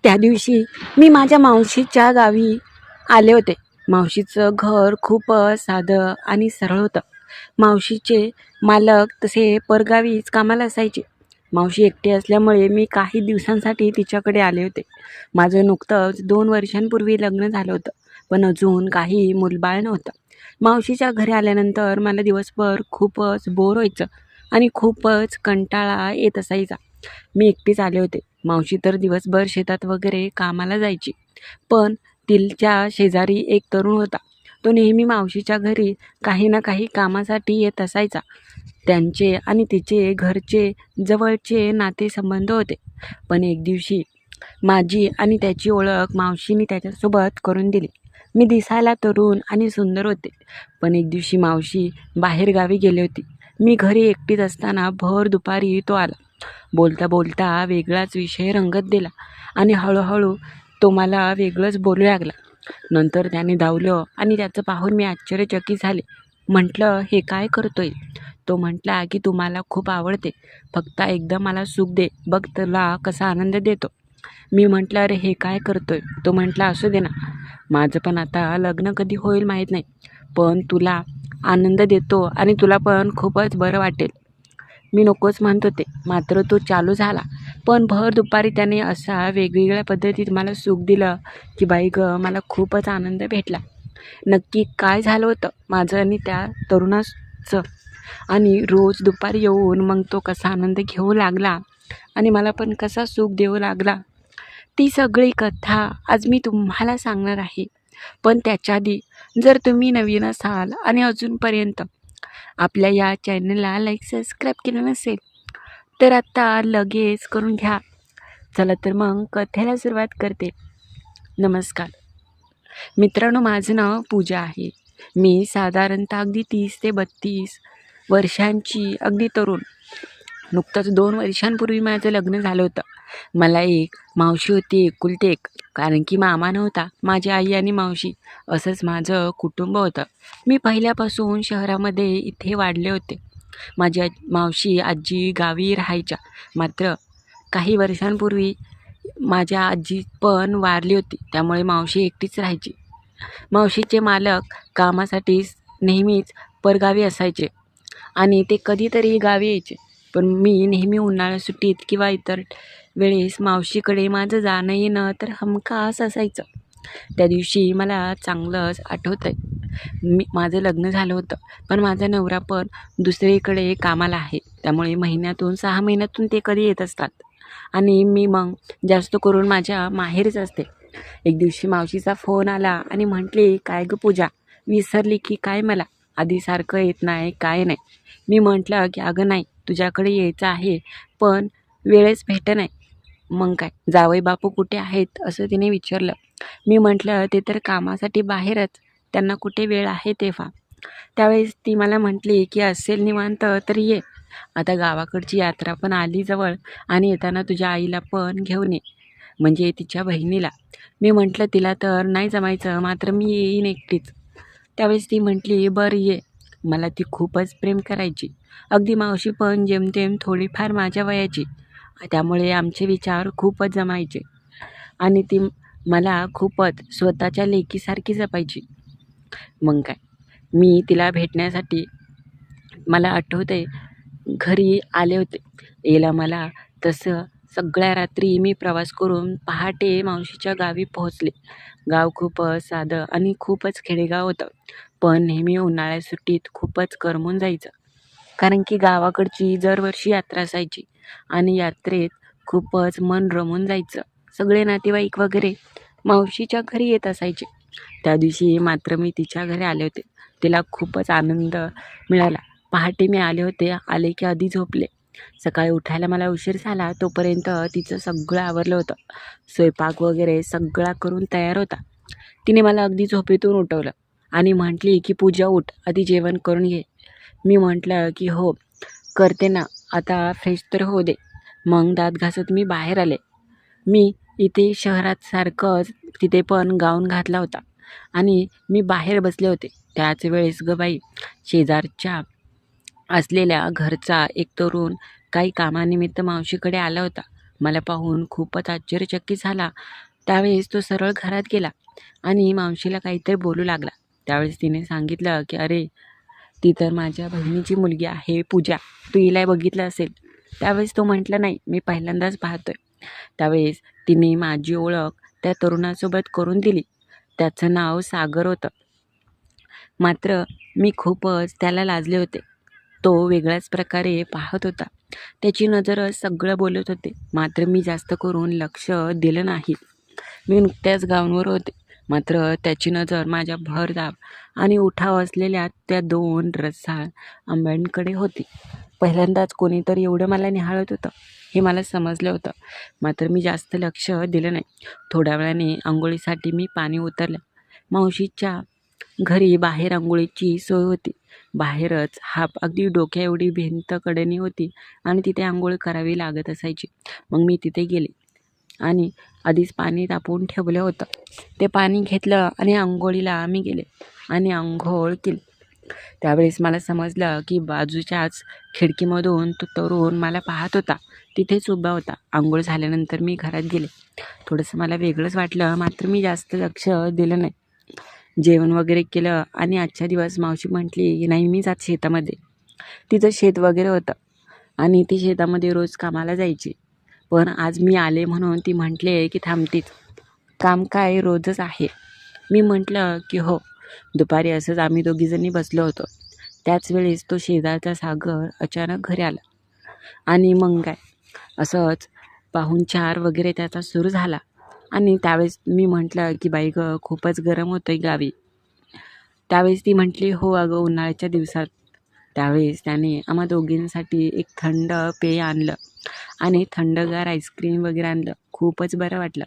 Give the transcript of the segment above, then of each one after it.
त्या दिवशी मी माझ्या मावशीच्या गावी आले होते. मावशीचं घर खूप साधं आणि सरळ होतं. मावशीचे मालक तसे परगावीच कामाला असायचे. मावशी एकटी असल्यामुळे मी काही दिवसांसाठी तिच्याकडे आले होते. माझं नुकतंच 2 वर्षांपूर्वी लग्न झालं होतं, पण अजून काही मूलबाळ नव्हतं. मावशीच्या घरी आल्यानंतर मला दिवसभर खूपच बोर व्हायचं आणि खूपच कंटाळा येत असायचा. मी एकटीच आले होते. मावशी तर दिवसभर शेतात वगैरे कामाला जायची. पण तिच्या शेजारी एक तरुण होता. तो नेहमी मावशीच्या घरी काही ना काही कामासाठी येत असायचा. त्यांचे आणि तिचे घरचे जवळचे नातेसंबंध होते. पण एक दिवशी माझी आणि त्याची ओळख मावशीने त्याच्यासोबत करून दिली. मी दिसायला तरुण आणि सुंदर होते. पण एक दिवशी मावशी बाहेरगावी गेली होती. मी घरी एकटीच असताना भर दुपारी तो आला. बोलता बोलता वेगळाच विषय रंगत दिला आणि हळूहळू तो मला वेगळंच बोलू लागला. नंतर त्याने धावलं आणि त्याचं पाहून मी आश्चर्यचकित झाले. म्हटलं, हे काय करतोय? तो म्हटला की तू मला खूप आवडते, फक्त एकदा मला सुख दे, बघ तुला कसा आनंद देतो. मी म्हटलं, अरे हे काय करतोय? तो म्हटला, असू दे ना, माझं पण आता लग्न कधी होईल माहीत नाही, पण तुला आनंद देतो आणि तुला पण खूपच बरं वाटेल. मी नकोच म्हणत होते, मात्र तो चालू झाला. पण भर दुपारी त्याने असा वेगवेगळ्या पद्धतीत मला सुख दिलं की बाई गं, मला खूपच आनंद भेटला. नक्की काय झालं होतं माझं आणि त्या तरुणाचं, आणि रोज दुपारी येऊन मग तो कसा आनंद घेऊ लागला आणि मला पण कसा सुख देऊ लागला, ती सगळी कथा आज मी तुम्हाला सांगणार आहे. पण त्याच्या आधी जर तुम्ही नवीन असाल आणि अजूनपर्यंत आपल्या या चॅनलला लाईक सबस्क्राईब केलं नसेल तर आत्ता लगेच करून घ्या. चला तर मग कथेला सुरुवात करते. नमस्कार मित्रांनो, माझं नाव पूजा आहे. मी साधारणतः अगदी 30 ते 32 वर्षांची अगदी तरुण. नुकतंच 2 वर्षांपूर्वी माझं लग्न झालं होतं. मला एक मावशी होती, एकुलती एक. कारण की मामा नव्हता. माझी आई आणि मावशी असंच माझं कुटुंब होतं. मी पहिल्यापासून शहरामध्ये इथे वाढले होते. माझी मावशी आजी गावी राहायच्या. मात्र काही वर्षांपूर्वी माझ्या आजी पण वारली होती, त्यामुळे मावशी एकटीच राहायची. मावशीचे मालक कामासाठी नेहमीच परगावी असायचे आणि ते कधीतरी गावी यायचे. पण मी नेहमी उन्हाळ्या सुट्टीत किंवा इतर वेळेस मावशीकडे माझं जाणं येणं तर हमखास असायचं. त्या दिवशी मला चांगलंच आठवतं आहे, माझं लग्न झालं होतं, पण माझा नवरा पण दुसरीकडे कामाला आहे. त्यामुळे महिन्यातून 6 महिन्यातून ते कधी येत असतात आणि मी मग जास्त करून माझ्या माहेरीच असते. एक दिवशी मावशीचा फोन आला आणि म्हटली, काय गं पूजा, विसरली की काय मला? आधीसारखं येत नाही, काय नाही. मी म्हटलं की अगं नाही, तुझ्याकडे यायचं आहे, पण वेळच भेटत नाही. मग काय, जावई बापू कुठे आहेत असं तिने विचारलं. मी म्हटलं, ते तर कामासाठी बाहेरच, त्यांना कुठे वेळ आहे तेव्हा. त्यावेळेस ती मला म्हटली की असेल निवांत तर ये, आता गावाकडची यात्रा पण आली जवळ आणि येताना तुझ्या आईला पण घेऊन ये, म्हणजे तिच्या बहिणीला. मी म्हटलं, तिला तर नाही जमायचं, मात्र मी येईन एकटीच. त्यावेळेस ती म्हटली, बरं ये. मला ती खूपच प्रेम करायची. अगदी मावशी पण जेमतेम थोडीफार माझ्या वयाची, त्यामुळे आमचे विचार खूपच जमायचे आणि ती मला खूपच स्वतःच्या लेकीसारखी जपायची. मग काय, मी तिला भेटण्यासाठी मला आठवते घरी आले होते. यायला मला तसं सगळ्या रात्री मी प्रवास करून पहाटे मावशीच्या गावी पोहोचले. गाव खूपच साधं आणि खूपच खेडेगाव होतं, पण नेहमी उन्हाळ्यात सुट्टीत खूपच करमून जायचं. कारण की गावाकडची दरवर्षी यात्रा असायची आणि यात्रेत खूपच मन रमून जायचं. सगळे नातेवाईक वगैरे मावशीच्या घरी येत असायचे. त्या दिवशी मात्र मी तिच्या घरी आले होते. तिला खूपच आनंद मिळाला. पहाटे मी आले होते. आले की आधी झोपले. सकाळी उठायला मला उशीर झाला. तोपर्यंत तिचं सगळं आवरलं होतं. स्वयंपाक वगैरे सगळा करून तयार होता. तिने मला अगदी झोपेतून उठवलं आणि म्हटली की पूजा उठ, आधी जेवण करून घे. मी म्हटलं की हो करते ना, आता फ्रेश तर होऊ दे. मग दात घासत मी बाहेर आले. मी इथे शहरात सारखंच तिथे पण गाऊन घातला होता आणि मी बाहेर बसले होते. त्याच वेळेस ग बाई, शेजारच्या असलेल्या घरचा एक तरुण काही कामानिमित्त मावशीकडे आला होता. मला पाहून खूपच आश्चर्यचकित झाला. त्यावेळेस तो सरळ घरात गेला आणि मावशीला काहीतरी बोलू लागला. त्यावेळेस तिने सांगितलं की अरे, ती तर माझ्या बहिणीची मुलगी आहे पूजा, तू हिला बघितलं असेल. त्यावेळेस तो म्हटला नाही, मी पहिल्यांदाच पाहतोय. त्यावेळेस तिने माझी ओळख त्या तरुणासोबत करून दिली. त्याचं नाव सागर होतं. मात्र मी खूपच त्याला लाजले होते. तो वेगळ्याच प्रकारे पाहत होता. त्याची नजर सगळं बोलत होते. मात्र मी जास्त करून लक्ष दिलं नाही. मी नुकत्याच गावांवर होते. मात्र त्याची नजर माझ्या भरदार आणि उठाव असलेल्या त्या 2 रसाळ आंब्यांकडे होती. पहिल्यांदाच कोणीतरी एवढं मला निहाळत होतं हे मला समजलं होतं. मात्र मी जास्त लक्ष दिलं नाही. थोड्या वेळाने अंघोळीसाठी मी पाणी उतरलं. मावशीच्या घरी बाहेर अंघोळीची सोय होती. बाहेरच अगदी डोक्या एवढी भिंत कडेने होती आणि तिथे अंघोळ करावी लागत असायची. मग मी तिथे गेले आणि आधीच पाणी तापवून ठेवलं होतं. ते पाणी घेतलं आणि अंघोळीला मी गेले आणि अंघोळ केली. त्यावेळेस मला समजलं की बाजूच्याच खिडकीमधून तो तरुण मला पाहत होता. तिथेच उभा होता. अंघोळ झाल्यानंतर मी घरात गेले. थोडंसं मला वेगळंच वाटलं, मात्र मी जास्त लक्ष दिलं नाही. जेवण वगैरे केलं आणि आजच्या दिवस मावशी म्हटली की नाही, मी जात शेतामध्ये. तिचं शेत वगैरे होतं आणि ती शेतामध्ये रोज कामाला जायची. पण आज मी आले म्हणून ती म्हटले की थांबतीच, काम काय रोजच आहे. मी म्हटलं की हो. दुपारी असंच आम्ही दोघीजणी बसलो होतो. त्याच वेळेस तो शेजारचा सागर अचानक घरी आला आणि मग काय, असंच पाहुणचार वगैरे त्याचा सुरू झाला. आणि त्यावेळेस मी म्हटलं की बाई गं, खूपच गरम होतं आहे गावी. त्यावेळेस ती म्हटली हो अगं, उन्हाळ्याच्या दिवसात. त्यावेळेस त्याने आम्हा दोघींसाठी एक थंड पेय आणलं आणि थंडगार आईस्क्रीम वगैरे आणलं. खूपच बरं वाटलं.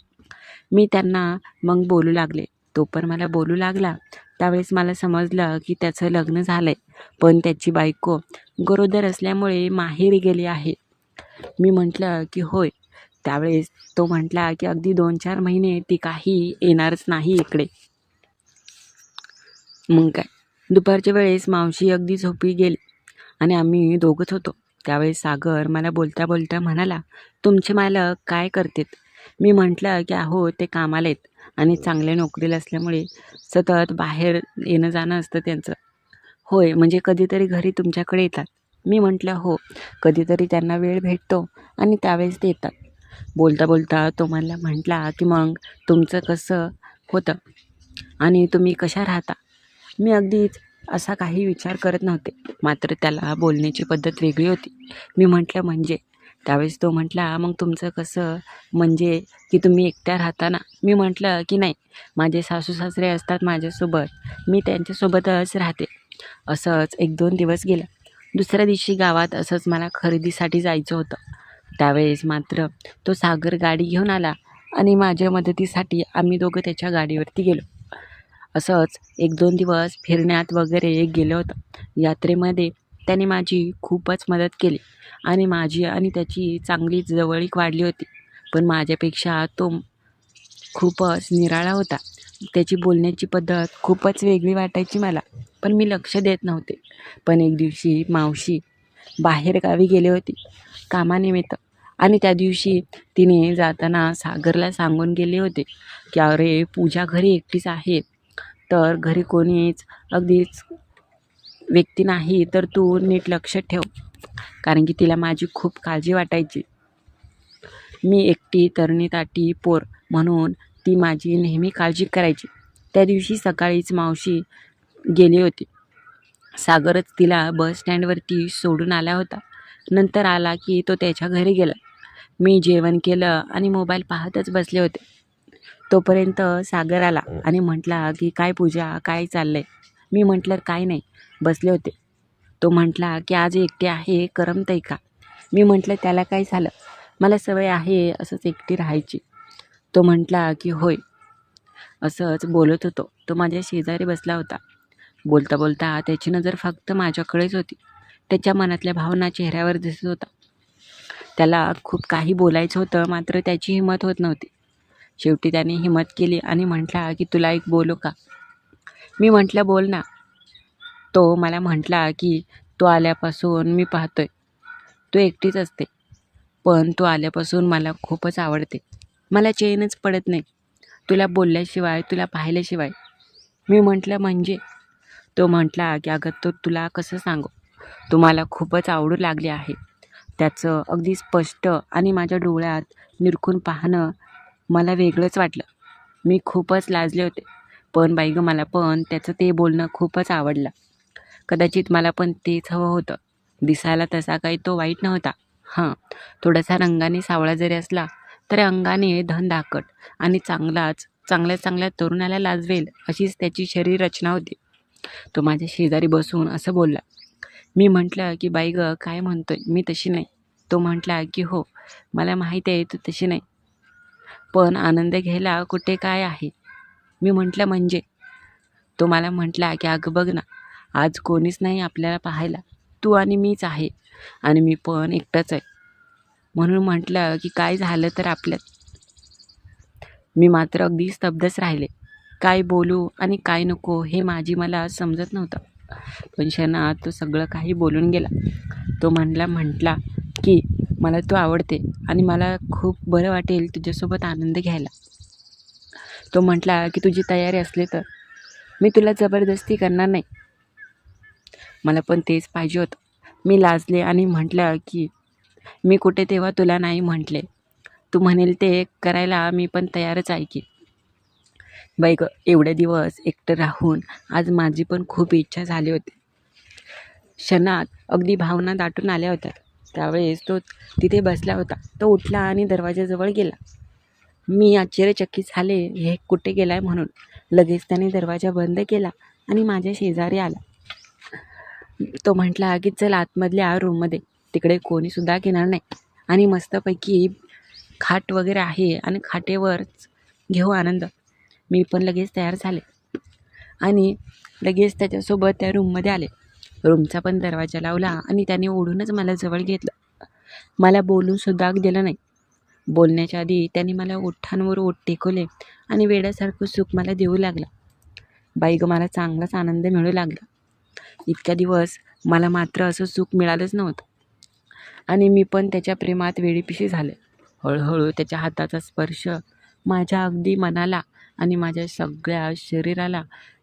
मी त्यांना मग बोलू लागले. तो पण मला बोलू लागला. त्यावेळेस मला समजलं की त्याचं लग्न झालं आहे, पण त्याची बायको गरोदर असल्यामुळे माहेरी गेली आहे. मी म्हटलं की होय. त्यावेळेस तो म्हटला की अगदी 2-4 महिने ती काही येणारच नाही इकडे. मग काय, दुपारच्या वेळेस मावशी अगदी झोपी गेली आणि आम्ही दोघंच होतो. त्यावेळेस सागर मला बोलता बोलता म्हणाला, तुमचे मालक काय करतात? मी म्हटलं की अहो, ते कामाला आहेत आणि चांगल्या नोकरीला असल्यामुळे सतत बाहेर येणं जाणं असतं त्यांचं. होय, म्हणजे कधीतरी घरी तुमच्याकडे येतात? मी म्हटलं हो, कधीतरी त्यांना वेळ भेटतो आणि त्यावेळेस ते येतात. बोलता बोलता तो मला म्हटला की मग तुमचं कसं होतं आणि तुम्ही कशा राहता? मी अगदीच असा काही विचार करत नव्हते. मात्र त्याला बोलण्याची पद्धत वेगळी होती. मी म्हटलं म्हणजे? त्यावेळेस तो म्हटला मग तुमचं कसं, म्हणजे की तुम्ही एकट्या राहता ना? मी म्हटलं की नाही, माझे सासू-सासरे असतात माझ्यासोबत, मी त्यांच्यासोबतच राहते. असंच 1-2 दिवस गेला. दुसऱ्या दिवशी गावात असंच मला खरेदीसाठी जायचं होतं. त्यावेळेस मात्र तो सागर गाडी घेऊन आला आणि माझ्या मदतीसाठी आम्ही दोघं त्याच्या गाडीवरती गेलो. असंच 1-2 दिवस फिरण्यात वगैरे गेलो होतो. यात्रेमध्ये त्याने माझी खूपच मदत केली आणि माझी आणि त्याची चांगली जवळीक वाढली होती. पण माझ्यापेक्षा तो खूपच निराळा होता. त्याची बोलण्याची पद्धत खूपच वेगळी वाटायची मला, पण मी लक्ष देत नव्हते. पण एक दिवशी मावशी बाहेरगावी गेली होती कामानिमित्त आणि त्या दिवशी तिने जाताना सागरला सांगून गेले होते की अरे, पूजा घरी एकटीच आहे, तर घरी कोणीच अगदीच व्यक्ती नाही, तर तू नीट लक्ष ठेव. कारण की तिला माझी खूप काळजी वाटायची. मी एकटी तरणी-ताटी पोर म्हणून ती माझी नेहमी काळजी करायची. त्या दिवशी सकाळीच मावशी गेली होती. सागरच तिला बस स्टँडवरती सोडून आला होता. नंतर आला की तो त्याच्या घरी गेला. मी जेवण केलं आणि मोबाईल पाहतच बसले होते. तोपर्यंत सागर आला आणि म्हटला की काय पूजा, काय चाललंय? मी म्हटलं काय नाही, बसले होते. तो म्हटला की आज एकटी आहे, करमतंय का? मी म्हटलं त्याला काय झालं, मला सवय आहे असंच एकटी राहायची. तो म्हटला की होय. असंच बोलत होतो. तो माझ्या शेजारी बसला होता. बोलता बोलता त्याची नजर फक्त माझ्याकडेच होती. त्याच्या मनातल्या भावना चेहऱ्यावर दिसत होता. त्याला खूप काही बोलायचं होतं, मात्र त्याची हिंमत होत नव्हती. शेवटी त्याने हिंमत केली आणि म्हटला की तुला एक बोलू का? मी म्हटलं बोल ना. तो मला म्हटला की तो आल्यापासून मी पाहतोय तू एकटीच असते. पण तू आल्यापासून मला खूपच आवडते. मला चैनच पडत नाही तुला बोलल्याशिवाय, तुला पाहिल्याशिवाय. मी म्हटलं म्हणजे? तो म्हटला की अगं तो तुला कसं सांगू, तू मला खूपच आवडू लागली आहे. त्याचं अगदी स्पष्ट आणि माझ्या डोळ्यात निरखून पाहणं मला वेगळंच वाटलं. मी खूपच लाजले होते. पण बाई गं, मला पण त्याचं ते बोलणं खूपच आवडलं. कदाचित मला पण तेच हवं होतं. दिसायला तसा काही तो वाईट नव्हता. हां, थोडासा रंगाने सावळा जरी असला तरी अंगाने धनधाकट आणि चांगल्या चांगल्या तरुणाला लाजवेल अशीच त्याची शरीर रचना होती. तो माझ्या शेजारी बसून असं बोलला. मी म्हटलं की बाई गं, काय म्हणतोय, मी तशी नाही. तो म्हटला की हो, मला माहीत आहे तू तशी नाही, पण आनंद घ्यायला कुठे काय आहे. मी म्हटलं म्हणजे? तो मला म्हटला की अगं बघ ना, आज कोणीच नाही आपल्याला पाहायला, तू आणि मीच आहे, आणि मी पण एकटाच आहे. म्हणून म्हटलं की काय झालं तर आपल्यात. मी मात्र अगदी स्तब्धच राहिले. काय बोलू आणि काय नको हे मला समजत नव्हतं. पण क्षणात तो सगळं काही बोलून गेला. तो म्हटला की मला तू आवडते आणि मला खूप बरं वाटेल तुझ्यासोबत आनंद घ्यायला. तो म्हटला की तुझी तयारी असली तर मी तुला जबरदस्ती करणार नाही. मला पण तेच पाहिजे होतं. मी लाजले आणि म्हटलं की मी कुठे तेव्हा तुला नाही म्हटले. तू म्हणेल ते करायला मी पण तयारच आहे की. बाई गं, एवढे दिवस एकटं राहून आज माझी पण खूप इच्छा झाली होती. क्षणात अगदी भावना दाटून आल्या होत्या. त्यावेळेस तो तिथे बसला होता. तो उठला आणि दरवाजाजवळ गेला. मी आश्चर्यचकित झाले, हे कुठे गेलाय म्हणून. लगेच त्याने दरवाजा बंद केला आणि माझ्या शेजारी आला. तो म्हटला की चल आतमधल्या रूममध्ये, तिकडे कोणीसुद्धा घेणार नाही आणि मस्तपैकी खाट वगैरे आहे आणि खाटेवरच घेऊ आनंद. मी पण लगेच तयार झाले आणि लगेच त्याच्यासोबत त्या रूममध्ये आले. रूमचा पण दरवाजा लावला आणि त्याने ओढूनच मला जवळ घेतलं. मला बोलूनसुद्धा दिलं नाही. बोलण्याच्या आधी त्याने मला ओठांवर ओठ टेकवले आणि वेड्यासारखं सुख मला देऊ लागला. बाई गं, मला चांगलाच आनंद मिळू लागला. इतक्या दिवस मला मात्र असं सुख मिळालंच नव्हतं आणि मी पण त्याच्या प्रेमात वेडीपिशी झाले. हळूहळू त्याच्या हाताचा स्पर्श माझ्या अगदी मनाला आणि माझ्या सगळ्या शरीराला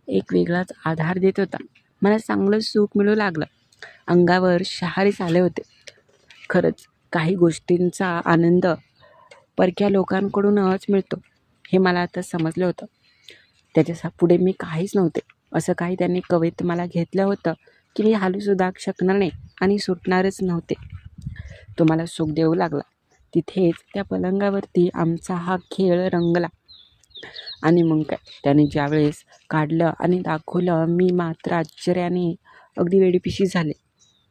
एक वेगळाच आधार देत होता. मला चांगलं सुख मिळू लागलं. अंगावर शहारेच आले होते. खरंच काही गोष्टींचा आनंद परक्या लोकांकडूनच मिळतो हे मला आता समजलं होतं. त्याच्या पुढे मी काहीच नव्हते. असं काही त्यांनी कवेत मला घेतलं होतं की मी हालूसुद्धा शकणार नाही आणि सुटणारच नव्हते. तो मला सुख देऊ लागला. तिथेच त्या पलंगावरती आमचा हा खेळ रंगला. आणि मग काय, त्याने ज्यावेळेस काढलं आणि दाखवलं, मी मात्र आश्चर्याने अगदी वेडीपिशी झाले.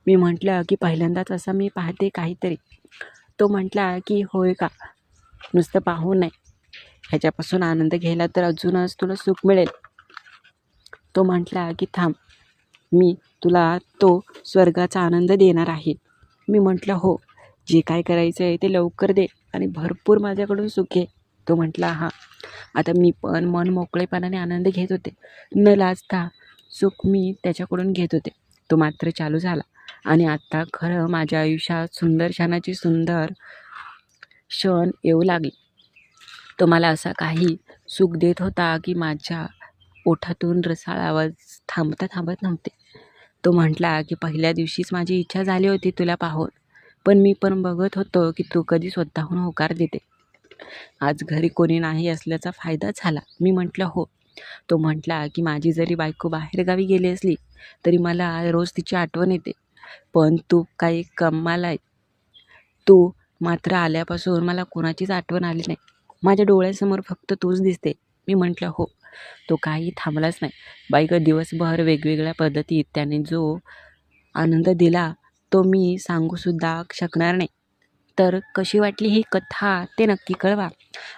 मी म्हटलं की पहिल्यांदाच असं मी पाहते काहीतरी. तो म्हटला की होय का, नुसतं पाहू नाही, ह्याच्यापासून आनंद घ्यायला तर अजूनच तुला सुख मिळेल. तो म्हटला की थांब, मी तुला तो स्वर्गाचा आनंद देणार आहे. मी म्हटलं हो, जे काय करायचं आहे ते लवकर दे आणि भरपूर माझ्याकडून सुख घे. तो म्हटला हां. आता मी पण मन मोकळेपणाने आनंद घेत होते. न लाजता सुख मी त्याच्याकडून घेत होते. तो मात्र चालू झाला आणि आता खरं माझ्या आयुष्यात सुंदर क्षणाची सुंदर क्षण येऊ लागले. तो मला असा काही सुख देत होता की माझ्या ओठातून रसाळ आवाज थांबत नव्हते. तो म्हटला की पहिल्या दिवशीच माझी इच्छा झाली होती तुला पाहून, पण मी पण बघत होतो की तू कधी स्वतःहून होकार देते. आज घरी कोणी नाही असल्याचा फायदा झाला. मी म्हटलं हो. तो म्हटला की माझी जरी बायको बाहेरगावी गेली असली तरी मला रोज तिची आठवण येते, पण तू काही कमाल आहे. तू मात्र आल्यापासून मला कोणाचीच आठवण आली नाही. माझ्या डोळ्यासमोर फक्त तूच दिसते. मी म्हटलं हो. तो काही थांबलाच नाही. बाई गं, दिवसभर वेगवेगळ्या पद्धतीत त्याने जो आनंद दिला तो मी सांगूसुद्धा शकणार नाही. तर कशी वाटली ही कथा ते नक्की कळवा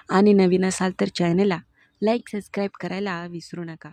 आणि नवीन असाल तर चॅनलला लाईक सबस्क्राईब करायला विसरू नका.